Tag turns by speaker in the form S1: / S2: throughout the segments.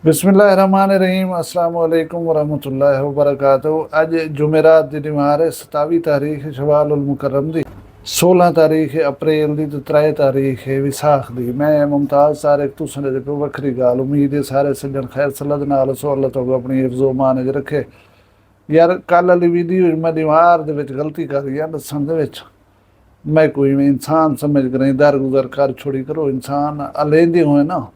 S1: बिस्मिल्लाहिर्रहमानिर्रहीम अस्सलाम वालेकुम वरहमतुल्लाहि वबरकातुहू। अज जुमेरात दी निवार है 27 तारीख शवाल उल मुकर्रम दी, 16 तारीख अप्रैल दी, तो 3 तारीख है विसाख दी। मैं मुमताज़ सारिक तुसें दे पे वखरी गाल उम्मीद है सारे सज्जन खैर सलद नाल सो अल्लाह तआला अपनी हिफ्ज़ो मान च रखे। यार कल वाली वीडियो मैं निवार दे विच गलती कर गया दसन दे विच। मैं कोई इंसान समझ कर दर गुजर कर छोड़ी करो, इंसान अलेंदे हुए ना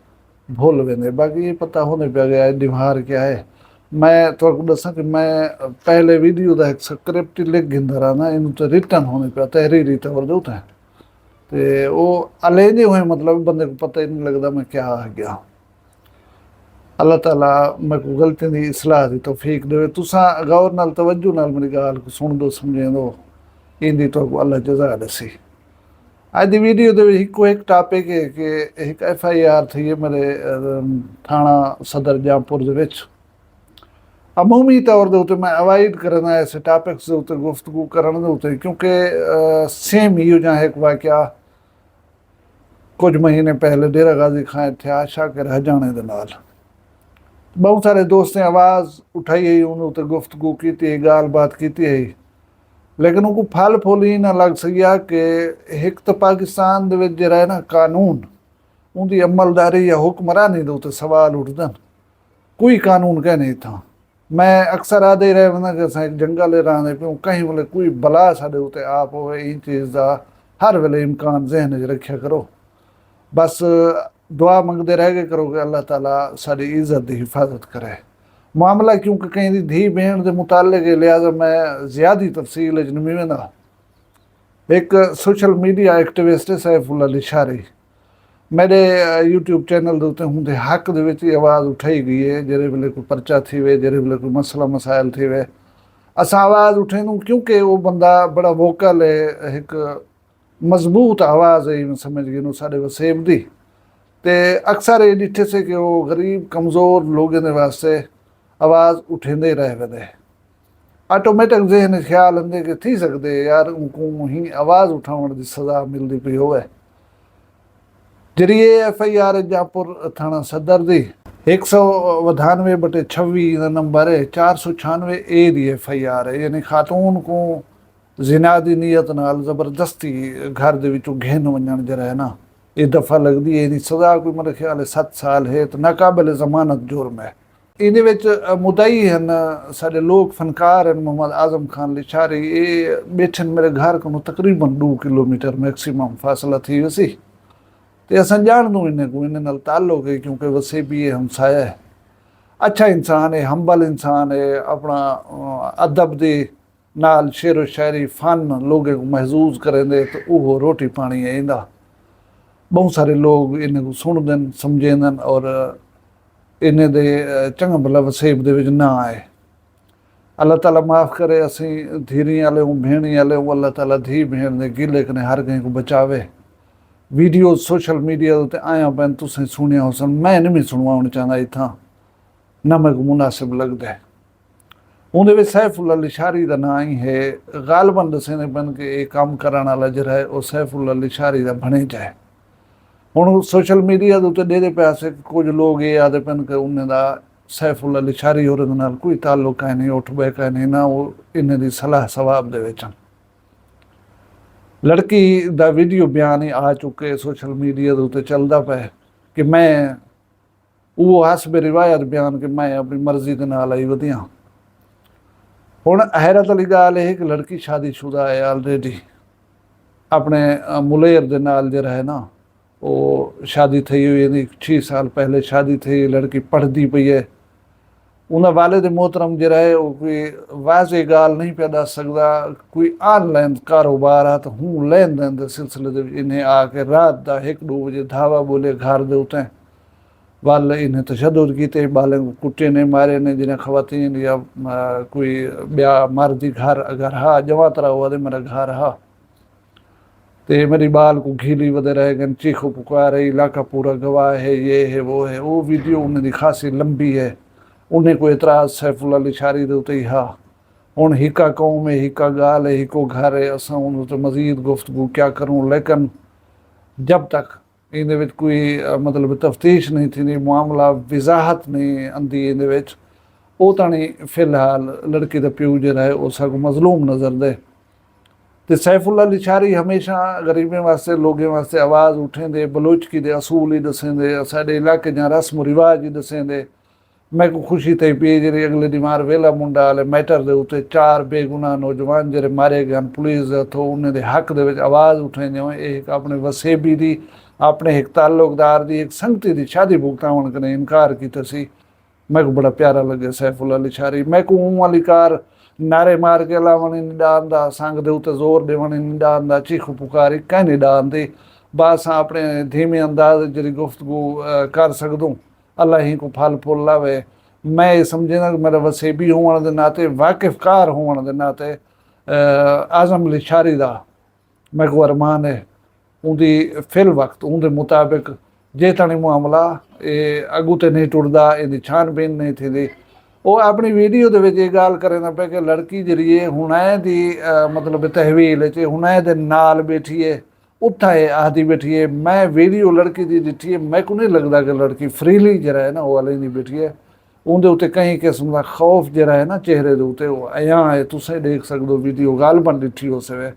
S1: भुल वेंदे। बाकी ये पता होने पे गया दीवार क्या है। मैं तो दसा कि मैं पहले वीडियो का एक स्क्रिप्ट लिख गिंदा रहा ना, इन तो रिटर्न होने पे तहरीरी तौर दे उते ते वो अलेंदे हुए मतलब बंदे को पता ही नहीं लगता मैं क्या आ गया। अल्लाह ताला मैं को गलतियों की इसलाह की तौफीक दे। तुसा गौर नाल तवज्जो नाल मेरी गाल को सुन दो समझे दो, इंदी तो अल्लाह जज़ा दसी। ਅੱਜ ਦੀ ਵੀਡੀਓ ਦੇ ਵਿੱਚ ਇੱਕੋ ਇੱਕ ਟਾਪਿਕ ਹੈ ਕਿ ਇੱਕ FIR थी है मेरे थाना सदर जामपुर ਦੇ ਵਿੱਚ। अमूमी तौर ਦੇ ਉੱਤੇ मैं अवॉइड करना ऐसे टॉपिक्स ਦੇ ਉੱਤੇ गुफ्तगू ਕਰਨ ਦੇ ਉੱਤੇ, क्योंकि सेम ही ਜਾਂ एक वाक़या कुछ महीने पहले डेरा गाजी खां इत्थे आशा के रह जाने दे नाल बहुत सारे दोस्तें आवाज़ उठाई है, उन्होंने उत्ते गुफ्तगू की, गाल बात की है, लेकिन उनको फल फुल ही ना लग सकिया कि एक तो पाकिस्तान दे विच जिहड़ा है ना कानून उनकी अमलदारी या हुक्मरानी दे उत्ते सवाल उठदन। कोई कानून कह नहीं था। मैं अक्सर आदे ही रह वना कि असां एक जंगल रहंदे पियूं, कहीं वेले कोई बला साडे उत्ते आप होवे, इन चीज़ का हर वेले इम्कान जहन च रखिया करो। बस दुआ मंगते रह गए करो कि अल्लाह ताला साडी इज्जत की हिफाजत करे। मामला क्योंकि कहीं दी धी भेण के मुतालिक है, लिहाजा मैं ज़्यादा तफसील च नहीं वेंदा। एक सोशल मीडिया एक्टिविस्ट है सैफुल अली शारी, मेरे यूट्यूब चैनल के उत्ते उनके हक दे विच आवाज़ उठाई गई है। जिहड़े वेले कोई परचा थी वे, जिहड़े वेले कोई मसला मसाइल थी वे, असां आवाज़ उठाईंदूं, क्योंकि वो बंदा बड़ा वोकल है, एक मजबूत आवाज़ है, समझ गए साडे वसेब दी। ते अक्सर ये डिठे से कि वो गरीब कमज़ोर लोगों के वास्ते आवाज़ उठेंदे रह वेंदे। ऑटोमेटिक जहन ख्याल आंदे कि थी सकते यार उनको ही आवाज़ उठाउण की सज़ा मिलती पई होवे। जरिए FIR जामपुर थाना सदर दी 192/26 नंबर है, 496A दी FIR है। यानी खातून को जिना दी नीयत नाल जबरदस्ती घर दे विचों घेन वञण जरा है ना, ये दफ़ा लगती है। इहदी सज़ा कोई मेरे ख्याल है 7 साल है, तो नाकाबिल ज़मानत जुर्म है। इहदे विच मुदई हैं साडे लोक फनकार हैं मोहम्मद आज़म खान लिशारी। ये बैठन मेरे घर को तकरीबन 2 किलोमीटर मैक्सीमम फासला थी वसी। तो असां जाणदूं इन्हें को, इन्हें नाल ताल्लुक है, क्योंकि वसेबी है, हमसाया है, अच्छा इंसान है, हम्बल इंसान है। अपना अदब दे नाल शेरो शायरी फन लोगों को महसूस करेंदे, तो वो रोटी पानी है इंदा। बहुत सारे लोग इन्हें को सुनदन समझेंदन और इन्हें दे चंगा भला वसेब दे विच ना आए। अल्लाह ताला माफ़ करे। असीं धीरी वाले हूँ, भेणी वाले हूँ, अल्लाह ताला धी भेण दे गिले कने हर कंहिं को बचावे। वीडियो सोशल मीडिया उत्ते आया पैन, तुसें सुनिया होसन, मैं नहीं सुनवाउण चाहंदा इत्थां, ना मेरे को मुनासिब लगदा है। उहदे विच सैफुल अली शारी का नाम ही है। गालबन दसेंदे पैन कि ये कम करन वाला जिहड़ा है वो सैफुल अली शारी दा बणे जाए। हुण सोशल मीडिया के उत्ते डेरे पैसे कुछ लोग ये आदे पैन कि उन्हें दा सैफुल अली शारी होर दे नाल कोई ताल्लुक है नहीं, उठ बैक है नहीं, ना वो इन्हें दी सलाह सवाब दे विच। लड़की दा वीडियो बयान ही आ चुके सोशल मीडिया के उत्ते चलदा पे कि मैं वो हसबे रिवायत बयान कि मैं अपनी मर्जी के नाल आई वधिया। हुण हैरत वाली गाल है कि लड़की शादीशुदा है ऑलरेडी, अपने मुलेर दे नाल जिहड़ा है ना वो शादी थी हुई, 6 साल पहले शादी थी। लड़की पढ़ती पई है। उन्हें वालिद मोहतरम जिहड़ा है वो कोई वाज़े गाल नहीं पे दस सकदा, कोई ऑनलाइन कारोबार है, तो हूँ लेन देन के सिलसिले दे इन्हें आके रात का 1-2 बजे धावा बोले घर दे उत्ते वाल इन्हें तशद्दुद कीते, बाले को कुट्टे ने मारे ने, जिन्हें खवातीन या कोई ब्या मर्दी घर अगर हा जवा तरह हुआ दे मेरा घर हा, ते मेरी बाल को घीली वधे रह गए, चीखो पुकार है, इलाका पूरा गवाह है, ये है वो है। वो वीडियो उन्हें दी खासी लंबी है। उन्हें कोई एतराज़ सैफुल अली शारी दे उत्ते ही हा। हुण हिका कौम है, हिका गाल है, हिको घर है, असां उन उत्ते मज़ीद गुफ्तगू क्या करूँ, लेकिन जब तक ਇਹਦੇ ਵਿੱਚ ਕੋਈ ਮਤਲਬ ਤਫਤੀਸ਼ ਨਹੀਂ ਥी मामला वज़ाहत नहीं आंदी ਇਹਦੇ ਵਿੱਚ ਉਹ ਤਾਂ ਨਹੀਂ ਫਿਲਹਾਲ ਲੜਕੀ ਦਾ ਪਿਓ ਜਿਹੜਾ ਹੈ ਉਹ ਸਗੋਂ ਮਜ਼ਲੂਮ ਨਜ਼ਰ ਦੇ ਤੇ ਸੈਫੁੱਲਾ ਲਿਸ਼ਾਰੀ ਹਮੇਸ਼ਾ ਗਰੀਬਾਂ ਵਾਸਤੇ ਲੋਕਾਂ ਵਾਸਤੇ ਆਵਾਜ਼ ਉਠਾਉਂਦੇ ਬਲੋਚਕੀ ਦੇ ਅਸੂਲ ਹੀ ਦੱਸਦੇ ਸਾਡੇ ਇਲਾਕੇ ਜਾਂ ਰਸਮ ਰਿਵਾਜ ਹੀ ਦੱਸਦੇ मैं को खुशी थी पी जी अगले दी मार वेला मुंडा वाले मैटर के उत्ते 4 बेगुनाह नौजवान जो मारे गए पुलिस हथों उन्होंने हक दे आवाज़ उठाई एक अपने वसेबी की अपने एक ताल्लुकदार की एक संगती की शादी भुगतावन करने इनकार किया सी मैं को बड़ा प्यारा लगे सैफुल्ला लिशारी मैं को ऊँ वाली कार नारे मार के लावनी नहीं डांदा संग दे उत्ते जोर देवनी नहीं डांदा चीख पुकारी कहीं नहीं डांदी बस अपने धीमे अंदाज जी गुफ्तगू कर सकदूँ अल्लाह ही को फल फुल लावे मैं ये समझना कि मेरा वसेबी होने के नाते वाकिफकार होने के नाते आज़म लिशारी का मैं को अरमान है उनकी फिल वक्त उनके मुताबिक जे तानी मामला ये अगू तो नहीं टुरदा इहदी छानबीन नहीं थी वो अपनी वीडियो के ये गल करना पे कि लड़की जी हुणै की मतलब तहवील हुणै दे नाल बैठी है उत्था है आदि बैठी है मैं वीडियो लड़की की दिखी है मैं को नहीं लगता कि लड़की फ्रीली जरा है ना वो वाली नहीं बैठी है उनके उत्ते कई किस्म का खौफ जरा है ना चेहरे के उत्ते अं है तुसें देख सकते हो वीडियो गालबन दिखी उस वे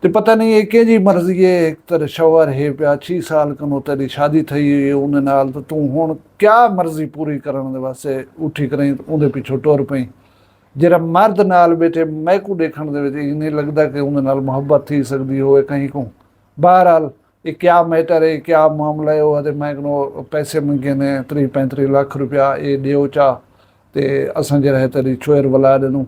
S1: तो पता नहीं है कि जी मर्जी है एक तेरे शौहर है पिया 6 साल कनो तेरी शादी थी हुई है उन्हें नाल तो तू हुण क्या मर्जी पूरी करने वास्ते उठी करें उनके पिछों टुर पई जरा मर्द नाल बैठे मैं को देखने दे नहीं लगता कि उन्हें नाल मुहब्बत थी सकती हो कहीं को बहरहाल ये क्या मैटर है क्या मामला है वो मैं को पैसे मंगे ने 30-35 लाख रुपया ये दियो चाह तो असां जरा तेरी छोर वलाद नूं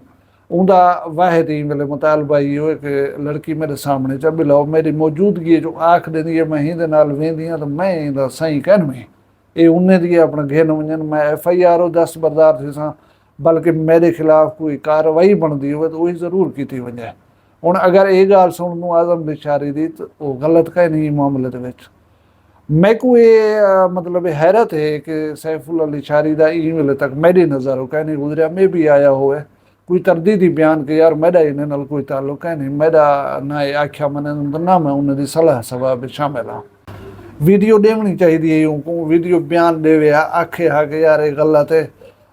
S1: उनका वाहिद ही मेरे मुतालबा ये हो कि लड़की मेरे सामने चा बिलाओ मेरी मौजूदगी जो आख देंदी है मैं ही नाल वेंदी हाँ तो मैं इहदा सही कहनवी ये उन्हें दी अपना घेन वजन मैं FIR दस्तबरदार थी सां बल्कि मेरे खिलाफ कोई कार्रवाई बनती हो तो वही जरूर की वजे हुण अगर ये गल सुन आज़म लिशारी की तो वो गलत कह नहीं मामले के मैं को ये मतलब हैरत है कि सैफुल्ला लिशारी का ईमेल तक मेरी नज़र हो कह नहीं गुजरिया मैं भी आया होए कोई तरदीदी बयान के यार मेरा इन्हें नाल कोई ताल्लुक है नहीं मेरा ना ये आख्या मैंने ना मैं उन्हें सलाह सवाब शामिल हाँ वीडियो देनी चाहिए उनको वीडियो बयान देवे आखे हा कि यार ये गलत है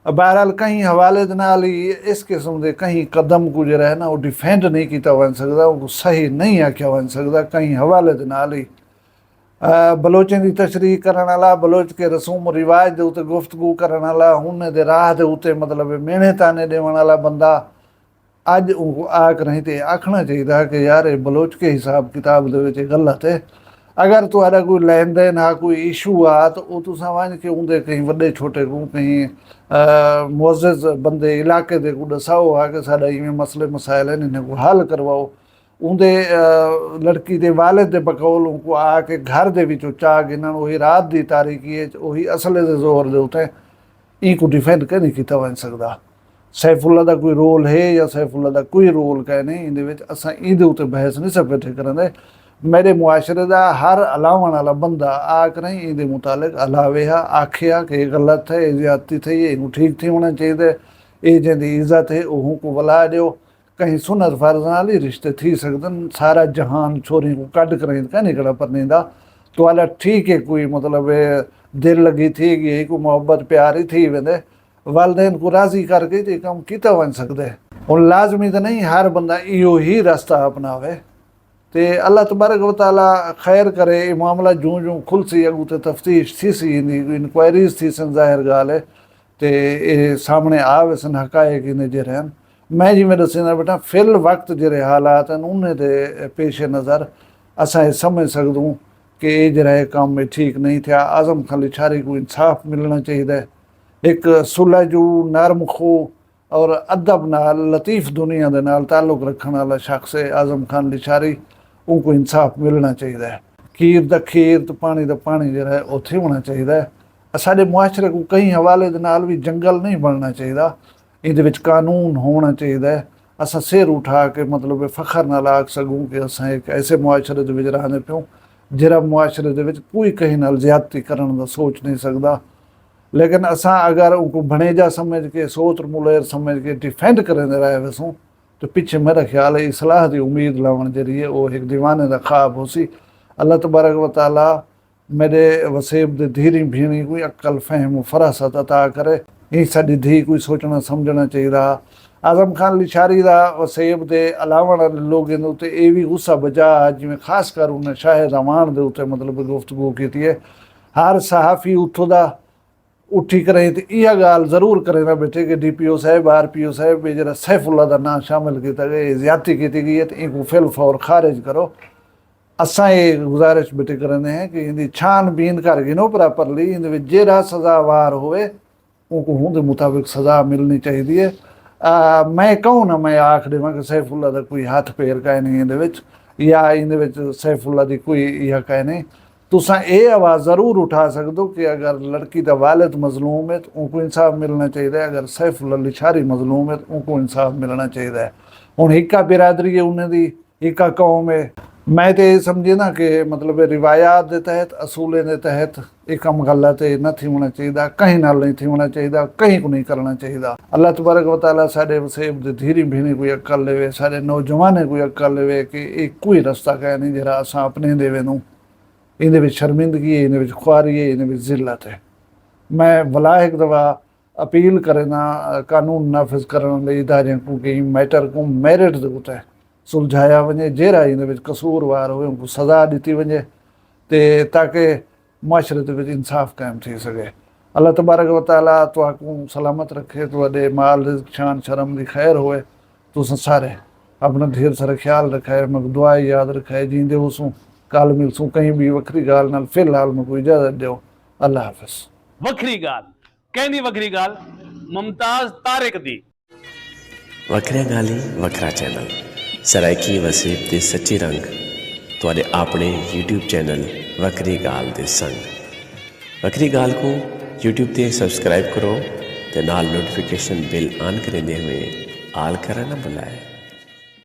S1: बहरहाल कहीं हवाले दे नाल ही इस किस्म के कहीं कदम को जो है ना वो डिफेंड नहीं किया वन सकता वो सही नहीं आख्या वन सकता कहीं हवाले दे नाल ही बलोचें की तशरीह करने वाला बलोच के रसूम रिवाज के उत्ते गुफ्तगू करने वाला उन्हें दे राह के उत्ते मतलब मेहने ताने देवन वाला बंदा अज उनको आख नहीं तो आखना चाहिए कि यार ये बलोच के हिसाब किताब के गलत है अगर तुहारा कोई लैन देन आ कोई इशू आ तो वो तुसां वञ के उनके कहीं वड्डे छोटे को कहीं मुअज़्ज़ज़ बंदे इलाके दे को दसाओ आ कि साडा इवें मसले मसाइल हैं इन्हें को हल करवाओ उनके लड़की के वालिद के बकौल उनको आके घर दे विचों चाह के इन्होंने वही रात की तारीकी है वही असले के जोर के उत्ते इनको डिफेंड कह नहीं किया वन सकता सैफुल्ला का कोई रोल है या सैफुल्ला का कोई रोल कह नहीं इहदे असां इहदे उत्ते बहस नहीं सब बैठे करंदे मेरे मुआशरे का हर अलावन वाला बंदा आकर नहीं ये मुतालिक अलावे हा आखे हा कि गलत है ये ज्यादती थी ये ठीक थी होना चाहिए ये जिंदी इज्जत है वह को वला दो कहीं सुनत फर्ज नाल ही रिश्ते थी सकते सारा जहान छोरी को कट कर नहीं कड़ा परनींदा तो वाला ठीक है कोई मतलब दिल लगी थी कि कोई मोहब्बत प्यार ही थी वेंदे वालदेन को राजी करके तो कम किया वन सकते और लाजमी तो नहीं हर बंदा इहो ही रास्ता अपनावे तो अल्लाह तबारक व तआला खैर करे ये मामला जूं जूं खुल सी अगू तो तफ्तीश थी सी इंक्वायरीज थी सन ज़ाहिर गाल है तो ये सामने आ वैसन हकायक इन्हें जे रहन मैं जिमें दसींदा बेटा फिल वक्त जड़े हालात हैं उन्हें दे पेश नज़र असां ये समझ सकूँ कि ये जरा काम में ठीक नहीं था आज़म खान लिशारी को इंसाफ मिलना चाहिए एक सुलझू नरम खो और अदब नाल लतीफ़ दुनिया के नाल ताल्लुक रखने वाला शख्स है आज़म खान लिशारी उनको इंसाफ मिलना चाहिए खीर दा खीर तो पानी जो है उत्थे होना चाहिए साडे मुआशरे को कई हवाले दे नाल भी जंगल नहीं बनना चाहिए इहदे विच कानून होना चाहिए असां सिर उठा के मतलब फ़ख्र नाल आख सकूँ कि असां एक ऐसे मुआशरे दे विच रहंदे पियो जिहड़ा मुआशरे दे विच कोई कहीं नाल ज़्यादती करन दा सोच नहीं सकदा लेकिन असां अगर उनको भणेजा समझ के सोच मुलेर समझ के डिफेंड करेंदे रहे वसूं तो पिछे मेरा ख्याल है इसलाह की उम्मीद लावन जरिए वो एक दीवाने का ख्वाब हो सी अल्लाह तबारक व तआला मेरे वसेब दे धीरी भीणी कोई अक्ल फहम फरासत अता करे। ये साडी धी कोई सोचना समझना चाहिए। आजम खान लिशारी का वसेब के अलावण लोगों के उत्ते ये भी गुस्सा बजा जिमें खास कर उन्हें शाह रमान के उत्ते मतलब गुफ्तगू की है। हर सहाफ़ी उतों का उठी करें तो यह गाल जरूर करें ना बेटे कि DPO साहब RPO साहब जरा सैफुल्ला का नाम शामिल किया गया, ज्यादती की गई है तो इनको फिल फौर खारिज करो। असा ये गुजारिश बेटे करने हैं कि इनकी छानबीन कर गिनो प्रॉपरली, इन जेरा सजावार होए उनको उनके मुताबिक सज़ा मिलनी चाहिए है। मैं कहूँ ना मैं आख देव कि सैफुल्ला का कोई हाथ पैर का नहीं ये या इन सैफुल्ला की कोई यह कह नहीं। तुसा ये आवाज़ ज़रूर उठा सकते हो कि अगर लड़की का वालिद मजलूम है तो उनको इंसाफ मिलना चाहिए, अगर सैफुल्ला लिशारी मजलूम है तो उनको इंसाफ मिलना चाहिए। हूँ हिक्का बिरादरी है उन्हें दी हिक्का कौम है। मैं तो ये समझे ना कि मतलब रिवायात के तहत असूलें के तहत एक कम गलत है नहीं होना चाहिए, कहीं नाल नहीं होना चाहिए, कहीं को नहीं करना चाहिए। अल्लाह तबारक व तआला साडे वसेब दे धीरी भीनी कोई अक्ल लेवे, साडे नौजवाने कोई अक्ल लेवे कि एक कोई रस्ता कह नहीं जरा असा अपने देवे नूं इहदे विच शर्मिंदगी है, इहदे विच खुआरी है, इहदे विच जिल्लत है। मैं भला एक दफ़ा अपील करना कानून नाफिज करने लई इदारियां को कि मैटर को मेरिट दे उत्ते सुलझाया वञे, जहिड़ा इन विच कसूरवार होए उनको सज़ा दी वञे ते ताकि माशरे दे विच इंसाफ कायम थी सके। अल्लाह तबारक व तआला तुहाकू सलामत रखे, तुहाडे माल रिज़्क़ शान शर्म की खैर होए, तुसां सारे अपना ढेर सारा ख्याल रखे, मैं दुआ याद रखे, जींदे हुसूं कल मिलसूं कहीं भी वक्री गाल नाल। फिलहाल मैं कोई इजाजत दो, अल्लाह हाफिज।
S2: वक्री गाल कहनी वक्री गाल मुमताज तारिक दी
S3: वखरिया गाली वखरा चैनल सराइकी वसेब दे सच्चे रंग तुहाडे अपने YouTube चैनल वक्री गाल दे संग। वक्री गाल को YouTube ते सब्सक्राइब करो ते नाल नोटिफिकेशन बिल ऑन करेंदे हुए आल करना ना भुलाए।